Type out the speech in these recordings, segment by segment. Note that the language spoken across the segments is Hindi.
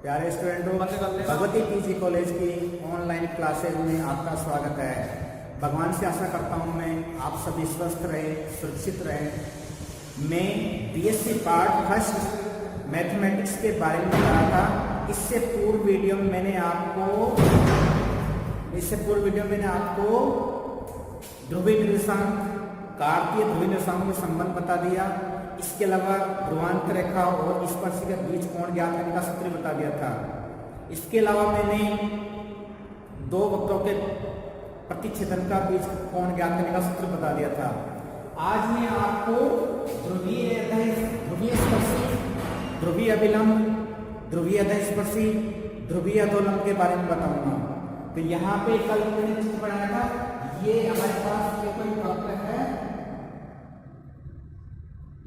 प्यारे स्टूडेंटों, भगवती पीजी कॉलेज की ऑनलाइन क्लासेज में आपका स्वागत है। भगवान से आशा करता हूँ मैं आप सभी स्वस्थ रहे, सुरक्षित रहे। मैं बीएससी पार्ट फर्स्ट मैथमेटिक्स के बारे में बताया था। इससे पूर्व वीडियो में मैंने आपको ध्रुवीय निर्देशांक, कार्तीय ध्रुवीय निर्देशांक के संबंध बता दिया। इसके अलावा ध्रुवांतर रेखा और स्पर्श के बीच कोण ज्ञात करने का सूत्र बता दिया था। इसके अलावा मैंने दो वक्रों के प्रतिच्छेदन का बीच कोण ज्ञात करने का सूत्र बता दिया था। आज मैं आपको ध्रुवीय स्पर्शी, ध्रुवीय अभिलंब, ध्रुवीय अधस्पर्शी, ध्रुवीय अधोलंब के बारे में बताऊंगा। तो यहाँ पे कल मैंने चित्र बनाया था। ये हमारे पास ये कोई वक्र है,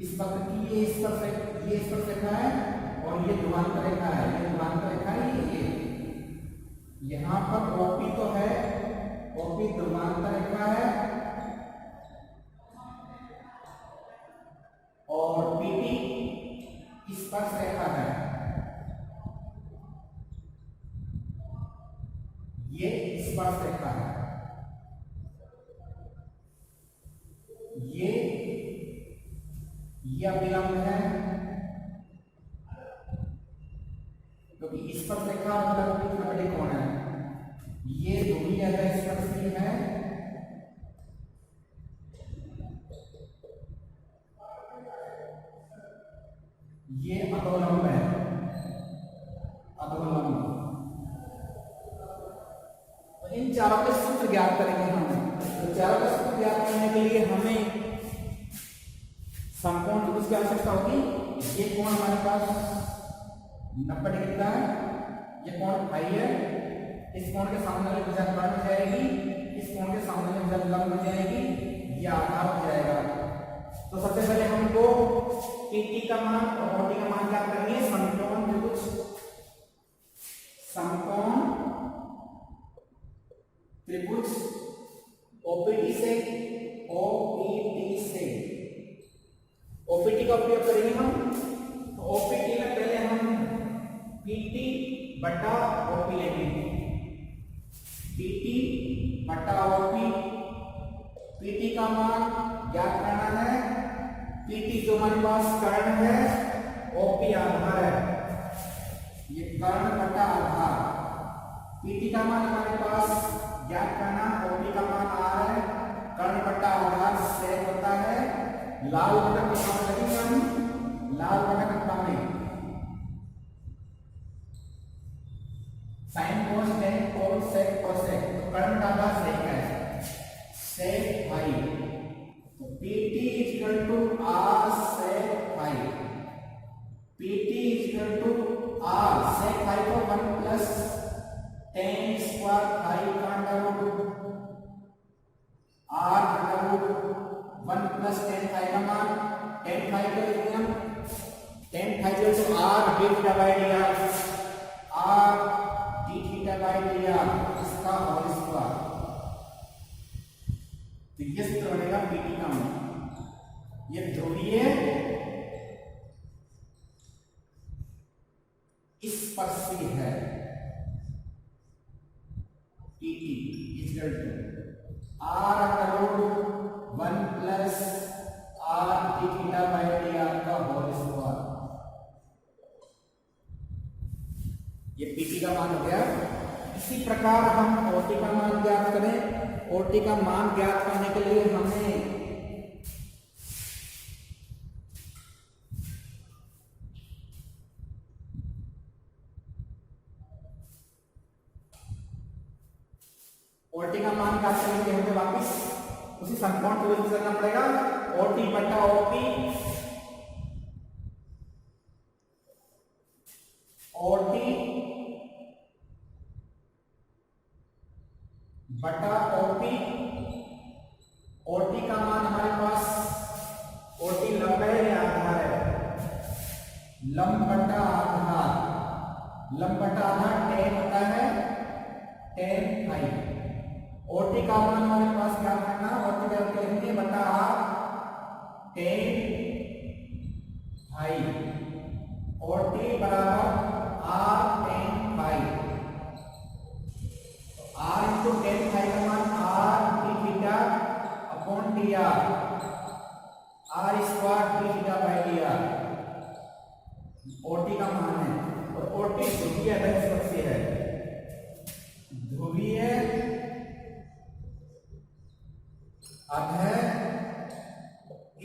इस वक्र की ये स्पर्श रेखा है और ये ध्रुवांतर रेखा है। ये ध्रुवांतर रेखा है, ये यहाँ पर ओपी तो है, ओपी ध्रुवांतर रेखा है और पीटी स्पर्श रेखा है। ये स्पर्श रेखा है, ये अभिलंब है, क्योंकि स्पर्श रेखा मतलब बड़े कोण है। ये ध्रुवीय अधस्पर्शी है, ये अधोलंब है, अधोलंब। तो इन चारों के सूत्र ज्ञात करेंगे हम। तो चारों का सूत्र ज्ञात करने के लिए हमें समकोण त्रिभुज की आवश्यकता होगी। ये कोण हमारे पास 90 डिग्री का है, ये कोण फाई है। इस कोण के सामने वाली भुजा कर्ण हो जाएगी, इस कोण के सामने वाली भुजा लंब हो जाएगी, ये आधार हो जाएगा। तो सबसे पहले हमको पीटी का मान और ओटी का मान क्या करेंगे। समकोण त्रिभुज, समकोण त्रिभुज ओपीटी से ओपीटी का उपयोग करेंगे हम। तो ओपीटी में पहले हम पीटी बटा ओपी लेंगे, पीटी बटा ओपी। पीटी का मान ज्ञात करना है। पीटी जो हमारे पास कर्ण है, ओपी आधार है, ये कर्ण बटा आधार। पीटी का मान हमारे पास ज्ञात करना, ओपी का मान आर है, कर्ण बटा आधार से होता है। लाल बटन के सामने लगेंगे हम, लाल बटन के सामने sine cos tan cos sec cosec. तो कर्ण का आधार सेक है, सेक फाई। तो PT is equal to r sec phi, PT is equal to r sec phi को 1 प्लस टेन स्क्वायर फाई का under root r under root 1 plus tan phi का मान, टेन फाई को लिखेंगे हम, टेन फाई तो r d theta by d r, r d theta by d are इसका होल स्क्वायर। तो ये सूत्र बनेगा पीटी का मान। ये ध्रुवीय स्पर्शी है, PT equal to r under root 1 plus r d theta by d r का होल स्क्वायर। ये पीटी का मान हो गया। इसी प्रकार हम ओटी का मान ज्ञात करें। ओटी का मान ज्ञात करने के लिए हमें ओटी का मान ज्ञात करने के लिए वापिस उसी समकोण त्रिभुज करना पड़ेगा। ओटी बटा ओपी, ओटी बटा ओपी। ओटी का मान हमारे पास, ओटी लंब है या आधार है, लंब बटा आधार, लंब बटा आधार टेन होता है, टेन फाई। ओटी का मान हमारे पास क्या करना, ओटी का लिखेंगे बटा टेन फाई। ओटी बराबर आर अध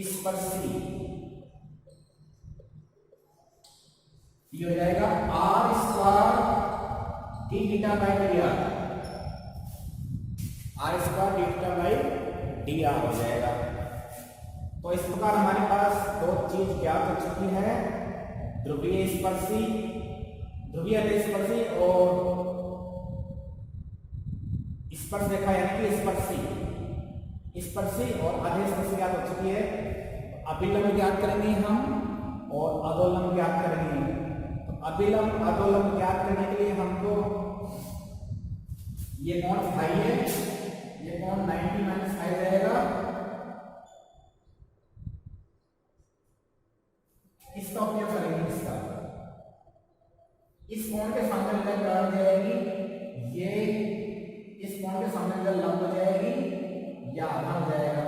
स्पर्शी, ये हो जाएगा r square d theta by d r, r square d theta by d r हो जाएगा। तो इस प्रकार हमारे पास दो चीज ज्ञात हो चुकी है, ध्रुवीय स्पर्शी, ध्रुवीय स्पर्शी और स्पर्श रेखा यानी कि स्पर्शी और अधे स्पर्शी ज्ञात हो चुकी है। अभिलंब ज्ञात करेंगे हम और अधोलंब ज्ञात करेंगे। तो अभिलंब अधोलंब ज्ञात करने के लिए हमको ये कोण फाई है, ये कोण 90 - फाई रहेगा, इसका उपयोग करेंगे। इसका इस कोण के सामने लगन काट जाएगी, ये इस कोण के सामने लगन लंब हो जाएगी या आधा हो जाएगा।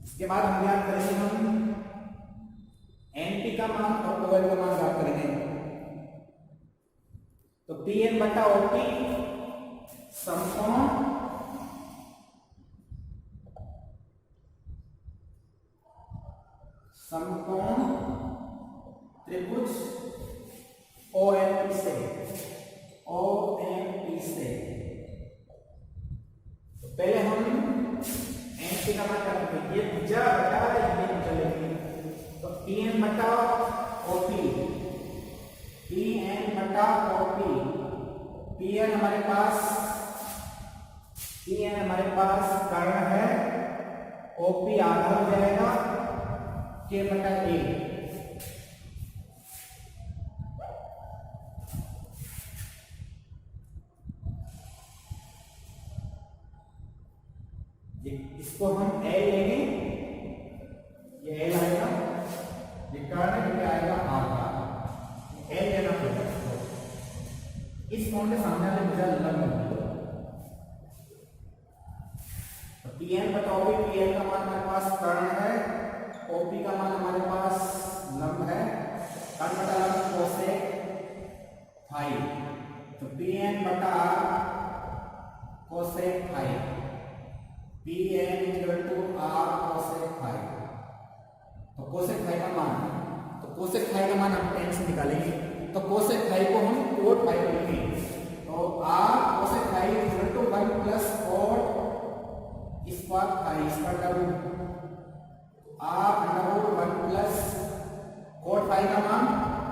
इसके बाद हम ज्ञात करेंगे हम एनपी का मान और ओएल का मान ज्ञात करेंगे। तो पीएन बटा ओपी समकोण त्रिभुज ओएनपी से तो पहले हम एनपी का मान ज्ञात करेंगे। ये भुजा बटा ये भुजा लेंगे, तो पीएन बटा ओपी, पीएन बटा ओपी, पीएन हमारे पास कर्ण है, ओपी आधा हो जाएगा के बटा ए। इसको हम ए लेंगे, ये ए आएगा, ये कर्ण ये आएगा आधा, ए लेना पड़ेगा। इस कोण के सामने वाले भुजा लंब होगी। पीएन बटा ओपी, पीएन का मान हमारे पास कर्ण है, ओपी का मान हमारे पास लंब है, कर्ण बटा लंब कोसेक फाई, तो पीएन बटा cosec phi, PN equal to r cosec phi. तो कोसेक फाई का मान, तो कोसेक फाई का मान हम टेन से निकालेंगे, तो कोसेक फाई को हम कोट फाई लिखेंगे। तो r cosec phi equal to 1 plus cot square phi, इसका double r double 1 plus cot phi का मान,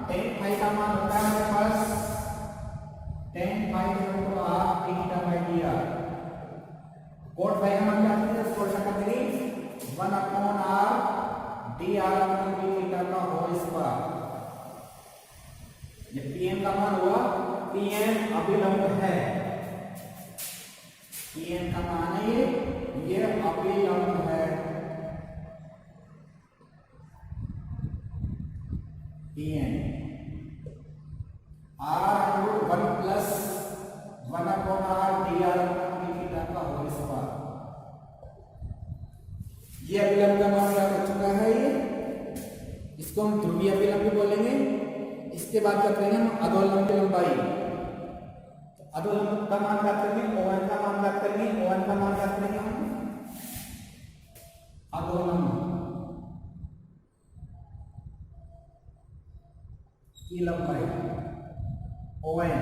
टेन फाई का मान होता है हमारे पास tan phi equal to r theta by d r. Cot phi का मान क्या होता है, इसको शक्ल देंगे 1 upon R D R upon D theta का होल स्क्वायर। ये पीएन का मान हुआ, पीएन अभिलंब है, पीएन का मान है ये अभिलंब है, PN r 1 plus 1 upon R D r का होल स्क्वायर। ये अभिलंब का मान क्या हो चुका है, ये इसको हम ध्रुवीय अभिलंब भी बोलेंगे। इसके बाद क्या करेंगे हम अधोलंब की लंबाई, अधोलंब का मान ज्ञात करेंगे, ओएन का मान ज्ञात करेंगे, ओएन का मान ज्ञात करेंगे हम अधोलंब की लंबाई ओएन।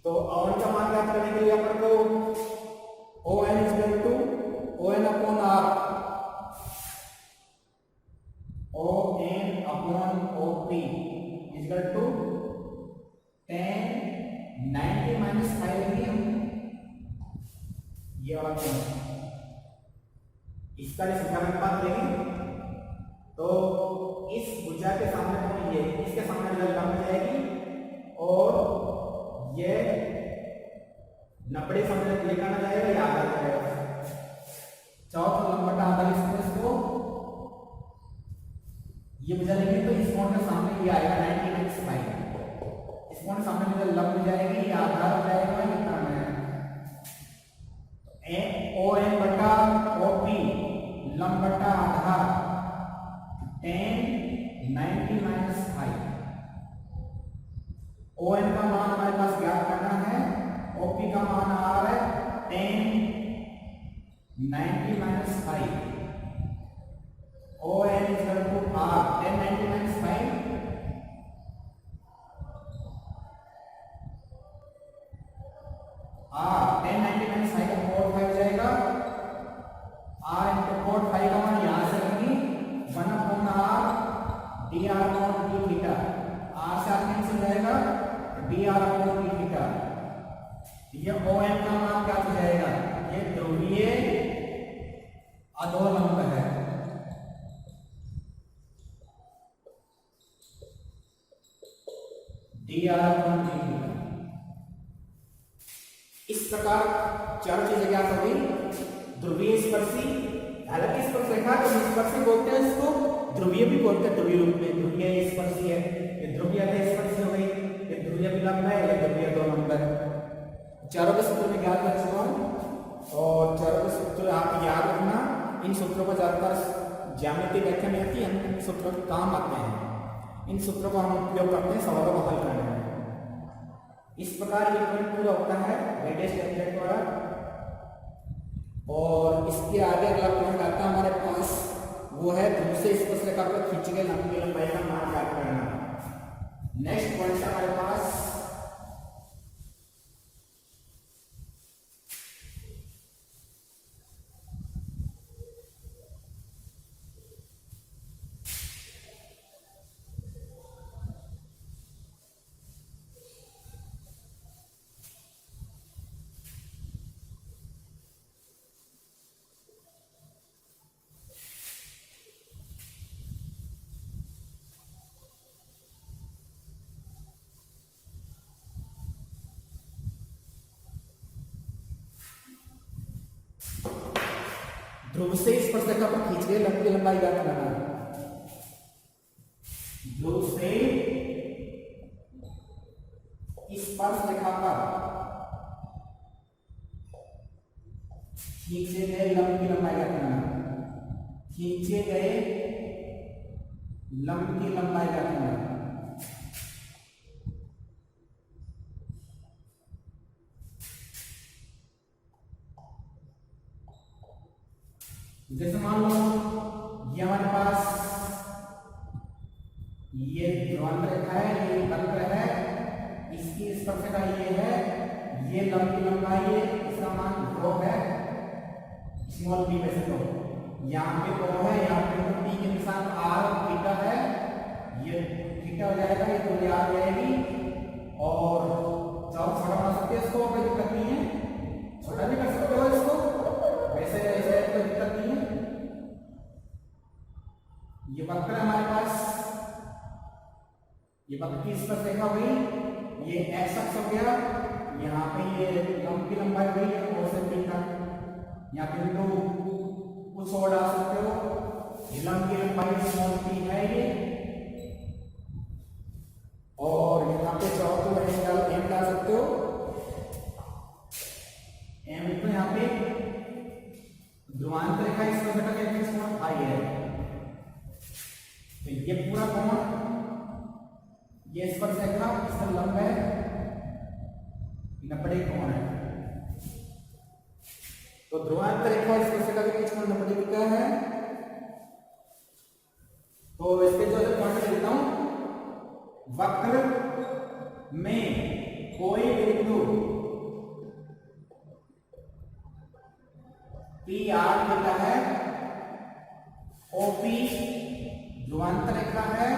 तो ओएन का मान ज्ञात करने के लिए अपन को ON equal to ON upon r इसका जो समानुपात लेंगे तो इस भुजा के सामने ये इसके सामने लंब जाएगी और ये 90 सामने लेकर आना जाएगा या आधा जाएगा। चौथा लंब बटा आधा इसको ये भुजा लेंगे तो इस कोण के सामने ये आएगा 90 इस कोण के सामने जो लंब जाएगी या आधा हो जाएगा कितना है ओ एन बटा ओ पी लंब बटा आधा 10 90 माइनस 5। ओ एन का मान हमारे पास ज्ञात करना है, ओ पी का मान आ रहा है 10 90 minus 5। O N is equal to r 10 90 minus 5 r 10 90 minus 5 का कोड 5 जाएगा। आर इंटू कोड 5 का मान यहां से लेंगे 1 upon R D R upon D theta. R से आर कैंसिल जाएगा D are upon D theta. ये ओ एन का मान क्या हो जाएगा, ये ध्रुवीय अधोलंब है। D R upon D theta. इस प्रकार चार चीजें क्या हो गई, ध्रुवीय स्पर्शी, हालांकि स्पर्शरेखा को स्पर्शी बोलते हैं, इसको ध्रुवीय भी बोलते हैं ध्रुवीय रूप में। ध्रुवीय स्पर्शी है, ये ध्रुवीय स्पर्शी हो गई, ये ध्रुवीय विलंब है, ये ध्रुवीय अधोलंब है। चारों के सूत्र में ज्ञात कर चुका हूं और चारों के सूत्र आप याद रखना। इन सूत्रों को ज्यादातर ज्यामिति व्याख्या में आती है, इन सूत्रों के काम आते हैं। इन सूत्रों को हम उपयोग करते हैं सवालों को हल करने में। इस प्रकार ये पॉइंट पूरा होता है वेटेज कैलकुलेटर द्वारा। और इसके आगे अगला पॉइंट आता है हमारे पास, वो है ध्रुव से स्पर्शरेखा पर खींची गई लंबी लंबाई का मान ज्ञात करना। नेक्स्ट पॉइंट है हमारे पास ध्रुव से स्पर्शरेखा पर खींच गई लंबी लंबाई ज्ञात करना। ध्रुव से स्पर्शरेखा पर खींचे गए लंबी लंबाई ज्ञात करना। खींचे गए लंबी लंबाई ज्ञात करना। जैसे मान लो ये हमारे पास ये ध्रुवांतर रेखा है, ये वक्र है, इसकी स्पर्शरेखा ये है, ये लंबी लंबाई है, इसका मान रो है स्मॉल p वैसे तो यहाँ पे रो है, यहाँ पे तो p के निशान r थीटा है, ये थीटा हो जाएगा, ये दूरी आ जाएगी। और चाहो छोटा बना सकते हैं इसको, कोई दिक्कत नहीं है, छोटा भी कर सकते हो इसको, वैसे ऐसे कोई दिक्कत नहीं है। ये वक्र हमारे पास, ये वक्र की स्पर्शरेखा हुई, ये x अक्ष हो गया, यहाँ पे ये लंब की लंबाई हुई है और से थीटा। यहाँ पे बिंदु कुछ और डाल सकते हो, ये लंब की लंबाई स्मॉल p है ये, और यहाँ पे चाहो तो m डाल सकते हो, m तो यहाँ पे ध्रुवांतर रेखा स्पर्शरेखा के बीच में आई है। तो ये पूरा कोण, ये स्पर्शरेखा, इसका लंब है 90 कोण है। तो ध्रुवांतर रेखा और स्पर्शरेखा के बीच में 90 डिग्री का है। तो इसके जो पॉइंट देता हूं, वक्र में कोई बिंदु P R देता है, OP ध्रुवांतर रेखा है,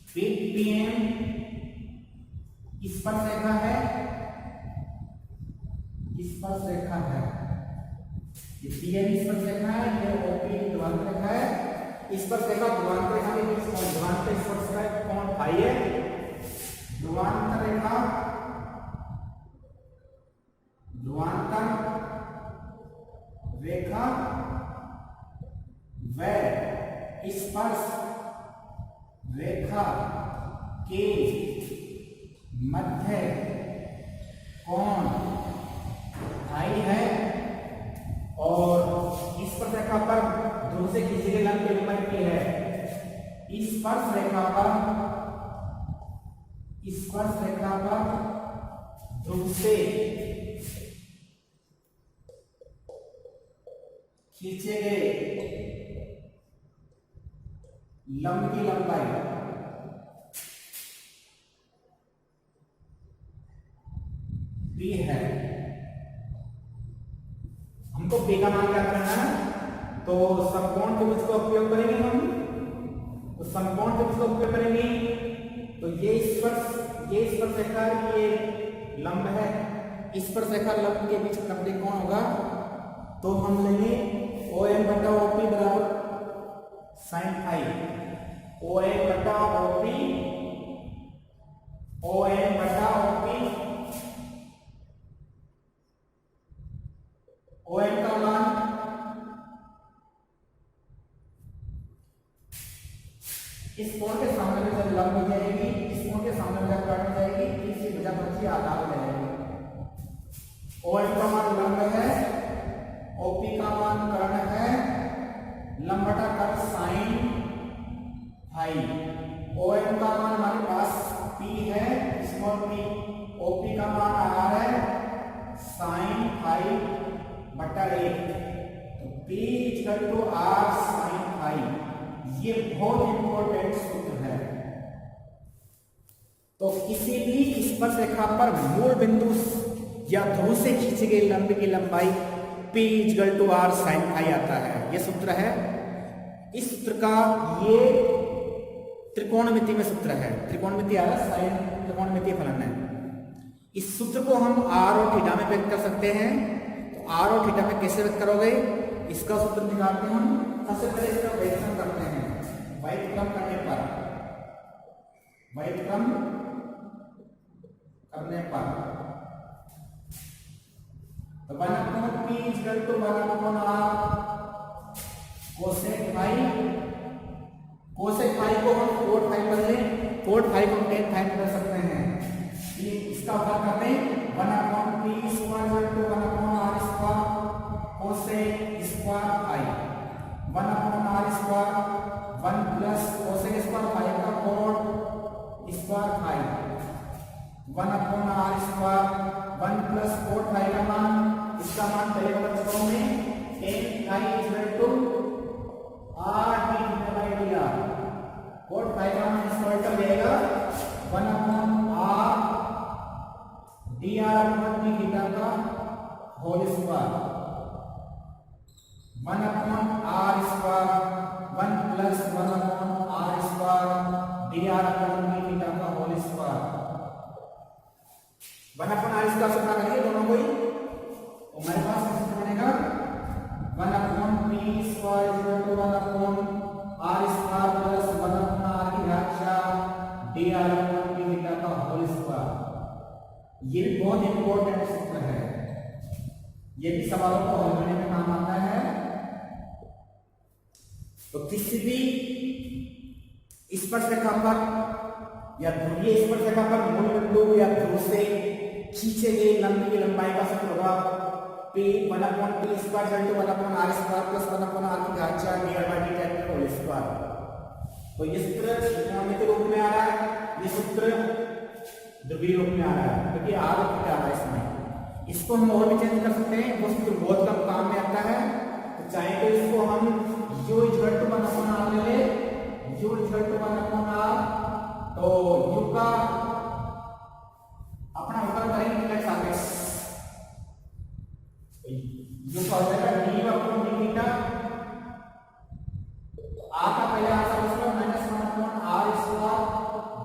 PM स्पर्शरेखा है, स्पर्श रेखा है, ये पीएन स्पर्श रेखा है, ये ओपी ध्रुवांतर रेखा है। स्पर्श रेखा ध्रुवांतर रेखा के बीच कौन ध्रुवांतर स्पर्श का कौन भाई है? ध्रुवांतर रेखा, ध्रुवांतर रेखा व स्पर्श रेखा के मध्य कौन भाई है और स्पर्श रेखा पर ध्रुव से खींची गई लंब की लंबाई p है। स्पर्श रेखा पर ध्रुव से खींचे गए लंब की लंबाई p है। हमको p का मान क्या करना है? तो समकोण त्रिभुज का उपयोग करेंगे हम, तो समकोण त्रिभुज का उपयोग करेंगे। तो ये स्पर्श रेखा ये लंब है, स्पर्श रेखा लंब के बीच का कौन होगा? तो हम लेंगे OM बटा OP बराबर sin फाई। OM बटा OP, OM बटा OP, OM का मान इस कोण के सामने में जब लंब हो जाएगी, इस कोण के सामने में जब काट जाएगी, इसकी वजह बच्ची आधार हो जाएगी। OM का मान लंब है, OP का मान कर्ण है, लंब बटा कर्ण साइन फाई। OM का मान हमारे पास P है, स्मॉल p, OP का मान आ रहा है साइन फाई बटा 1। तो P equal to R sine phi. ये बहुत इंपॉर्टेंट सूत्र है। तो किसी भी स्पर्श रेखा पर मूल बिंदु या ध्रुव से खींची गई लंब की लंबाई P equal to R sine phi आता है। यह सूत्र है। इस सूत्र का ये त्रिकोणमिति में सूत्र है। त्रिकोणमिति आ रहा साइन त्रिकोणमिति फलन है। इस सूत्र को हम R और थीटा में व्यक्त कर सकते हैं। तो R और थीटा में कैसे व्यक्त करोगे? इसका सूत्र निकालते हैं हम। सबसे पहले इसका व्युत्क्रम करते हैं। व्युत्क्रम करने पर तो 1/p equal to 1/r cosec phi. Cosec phi को हम कोट फाई कर लें, कोट फाई को हम टेन फाई कर सकते हैं। ये इसका भाग करते हैं 1/p square equal to 1/r square cosec square phi. 1/r square 1 plus cosec square phi का cot square phi. 1/r square 1 plus cot phi का मान, इसका मान पहले वाले सूत्रों में tan phi equal to r d theta by dr। Cot phi का मान इसका उल्टा जाएगा 1/r dr upon d theta का whole square. 1/r square 1 plus 1/r square dr upon d theta का होल स्क्वायर। 1/r स्क्वायर से भाग करिए दोनों को ही, तो हमारे पास कैसे बनेगा 1/p square equal to 1/r square plus 1/r की घात 4 dr अपॉन d थीटा का होल स्क्वायर। ये भी बहुत इंपॉर्टेंट सूत्र है। ये भी सवालों को हल करने में काम आता है। तो किसी भी स्पर्श रेखा पर या ध्रुवीय स्पर्श रेखा पर मूल बिंदु या ध्रुव से खींचे गए लंब की लंबाई का सूत्र होगा p 1/p square equal to 1/r square plus 1/r की घात 4 dr बाय dt का होल स्क्वायर। तो ये सूत्र त्रिकोणमिति रूप में आ रहा है, ये सूत्र ध्रुवीय रूप में आ रहा है क्योंकि r और थीटा आ रहा है इसमें। इसको हम और भी चेंज कर सकते हैं, वो सूत्र बहुत कम काम में आता है। तो चाहे तो इसको हम u इक्वल टू 1/r ले ले, u इक्वल टू 1/r, तो u का अपना उत्तर करेंगे x सापेक्ष, u का हो जाएगा d upon d theta. r का पहले r सापेक्ष लो minus 1/r square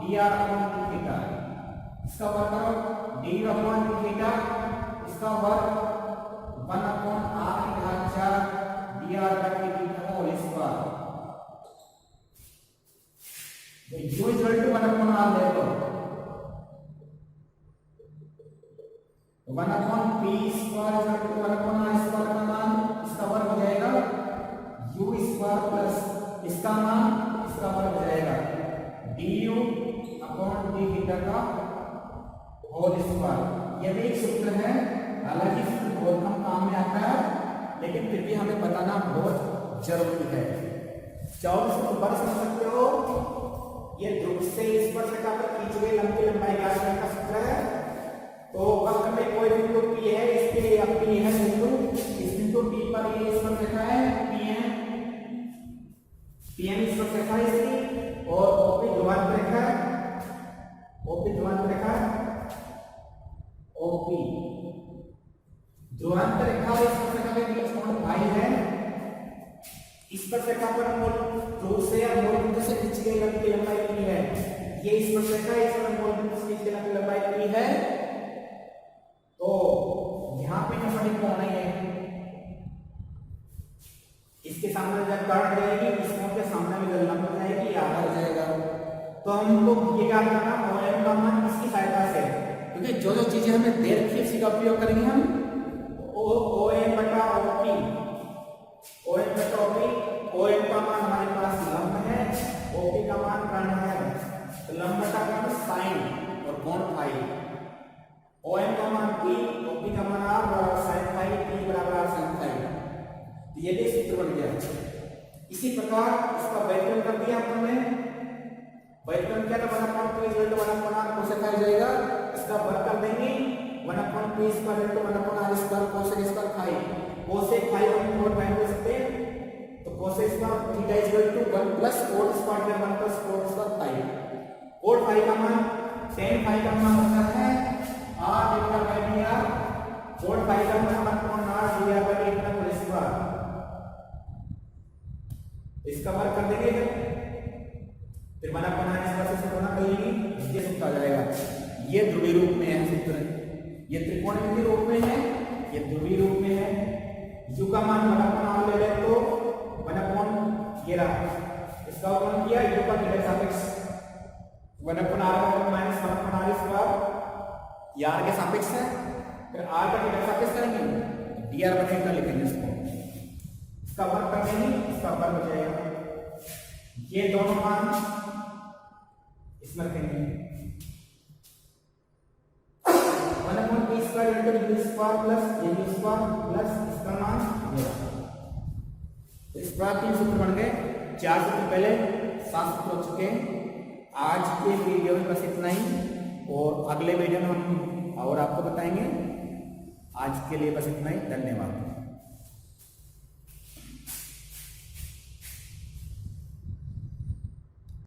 dr upon d theta. इसका वर्ग करो d अपॉन d थीटा, इसका वर्ग upon p square is equal to 1 upon r square का मान इसका वर्ग हो जाएगा यू स्क्वायर प्लस इसका मान इसका वर्ग हो जाएगा du अपॉन डी थीटा का होल स्क्वायर। ये भी एक सूत्र है, हालांकि सूत्र बहुत कम काम में आता है, लेकिन फिर भी हमें बताना बहुत जरूरी है। चाहो सूत्र बन समझ सकते हो, ये ध्रुव से स्पर्शिका पर खींची गई लंबी लंबाई ज्ञात करने का सूत्र है। तो वक्र में कोई बिंदु P है, इसके लिए अब P है बिंदु, इस बिंदु P पर ये स्पर्शिका है PM स्पर्शिका है इसकी, और OP ध्रुवांतर रेखा है, OP ध्रुवांतर रेखा है, OP ध्रुवांतर रेखा और स्पर्शिका के बीच कोण फाई है। स्पर्शिका पर मूल ध्रुव से या मूल बिंदु से खींची गई लंबी लंबाई P है। ये स्पर्शिका इस पर मूल बिंदु से खींची गई लंबी लंबाई P है। तो यहाँ पे हमारी कोण है, इसके सामने जब काट जाएगी, इस कोण के सामने में जब लंब जाएगी, आधा हो जाएगा। तो हमको ये क्या करना, OM का मान इसकी सहायता से, क्योंकि जो जो चीजें हमें दे रखी है उसी का उपयोग करेंगे हम। OM बटा OP, OM बटा OP, OM का मान हमारे पास लंब है, OP का मान कर्ण है, तो लंब बटा कर्ण साइन और कोण फाई। OM का मान P, OP का मान R बराबर sin फाई, P बराबर R sin फाई। ये भी सूत्र बन गया। इसी प्रकार इसका व्युत्पन्न कर दिया हमने, व्युत्पन्न क्या था 1 upon P equal to 1 upon R cosec आ जाएगा, इसका वर्ग कर देंगे 1 upon P square equal to 1 upon R square cosec square phi. Cosec phi हम नोट फाइंड कर सकते हैं, तो cosec square theta equal to 1 plus cot square 1 plus cot square phi. Cot phi का मान tan फाई का मान होता है R divided by dr, cot phi का मान 1 upon R divided by dr whole square. इसका वर्ग कर देंगे, फिर बना बनाने से गुणा कर लेंगे, ये सूत्र आ जाएगा। ये ध्रुवीय रूप में है सूत्र, ये त्रिकोणमितीय रूप में है, ये ध्रुवीय रूप में है। u का मान 1 अपॉन r ले ले तो 1 अपॉन ये रहा, इसका अपॉन किया u का थीटा सापेक्ष 1 upon r minus 1 upon r square, ये r के सापेक्ष है, फिर r का थीटा सापेक्ष करेंगे, dr बनेगा, लिखेंगे इसको, इसका वर्ग कर देंगे, इसका वर्ग हो जाएगा। ये दोनों मान इसमें रखेंगे 1 upon P square into U square plus AU square plus इसका मान ये। इस प्रकार 3 सूत्र बन गए, 4 सूत्र पहले, 7 सूत्र हो चुके हैं। आज के वीडियो में बस इतना ही, और अगले वीडियो में हम और आपको बताएंगे। आज के लिए बस इतना ही, धन्यवाद।